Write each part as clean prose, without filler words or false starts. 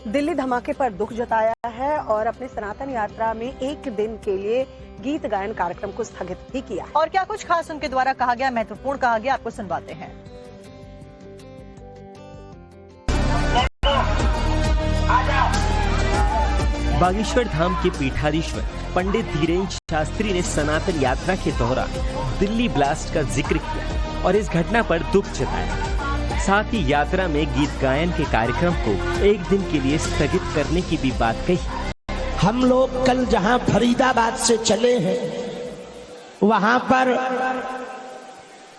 दिल्ली धमाके पर दुख जताया है और अपनी सनातन यात्रा में एक दिन के लिए गीत गायन कार्यक्रम को स्थगित भी किया। और क्या कुछ खास उनके द्वारा कहा गया, महत्वपूर्ण कहा गया, आपको सुनवाते हैं। बागेश्वर धाम के पीठाधीश्वर पंडित धीरेन्द्र शास्त्री ने सनातन यात्रा के दौरान दिल्ली ब्लास्ट का जिक्र किया और इस घटना पर दुख जताया। साथ ही यात्रा में गीत गायन के कार्यक्रम को एक दिन के लिए स्थगित करने की भी बात कही। हम लोग कल जहां फरीदाबाद से चले हैं, वहां पर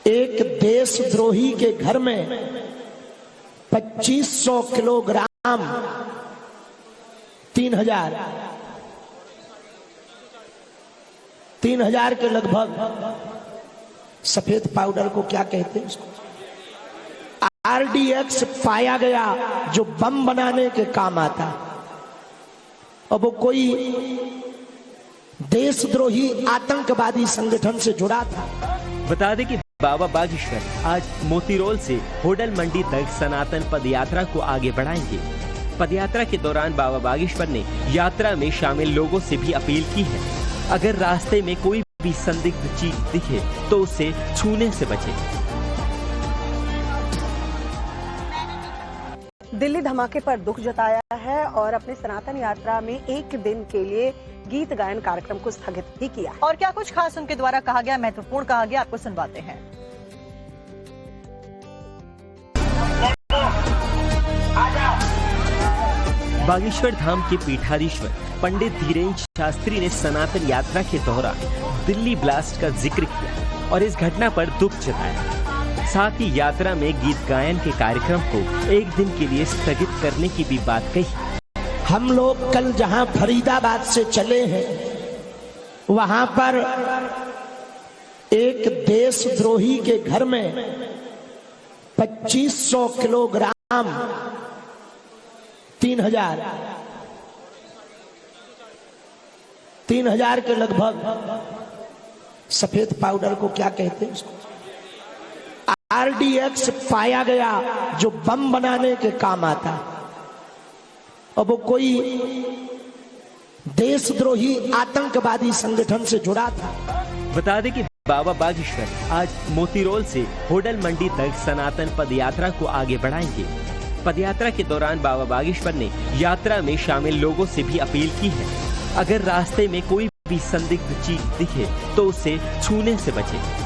एक देशद्रोही के घर में 2500 किलोग्राम 3000 के लगभग सफेद पाउडर को क्या कहते हैं उसको, RDX पाया गया, जो बम बनाने के काम आता। और वो कोई देशद्रोही आतंकवादी संगठन से जुड़ा था। बता दें कि बाबा बागेश्वर आज मोतीरोल से होडल मंडी तक सनातन पदयात्रा को आगे बढ़ाएंगे। पदयात्रा के दौरान बाबा बागेश्वर ने यात्रा में शामिल लोगों से भी अपील की है, अगर रास्ते में कोई भी संदिग्ध चीज दिखे तो उसे छूने से बचे। दिल्ली धमाके पर दुख जताया है और अपनी सनातन यात्रा में एक दिन के लिए गीत गायन कार्यक्रम को स्थगित भी किया। और क्या कुछ खास उनके द्वारा कहा गया, महत्वपूर्ण कहा गया, आपको सुनवाते हैं। बागेश्वर धाम के पीठाधीश्वर पंडित धीरेन्द्र शास्त्री ने सनातन यात्रा के दौरान दिल्ली ब्लास्ट का जिक्र किया और इस घटना पर दुख जताया। साथ ही यात्रा में गीत गायन के कार्यक्रम को एक दिन के लिए स्थगित करने की भी बात कही। हम लोग कल जहां फरीदाबाद से चले हैं, वहां पर एक देशद्रोही के घर में 2500 किलोग्राम 3000 के लगभग सफेद पाउडर को क्या कहते हैं उसको, RDX पाया गया, जो बम बनाने के काम आता। और वो कोई देशद्रोही आतंकवादी संगठन से जुड़ा था। बता दें कि बाबा बागेश्वर आज मोतीरोल से होडल मंडी तक सनातन पदयात्रा को आगे बढ़ाएंगे। पदयात्रा के दौरान बाबा बागेश्वर ने यात्रा में शामिल लोगों से भी अपील की है, अगर रास्ते में कोई भी संदिग्ध चीज दिखे तो उसे छूने से बचे।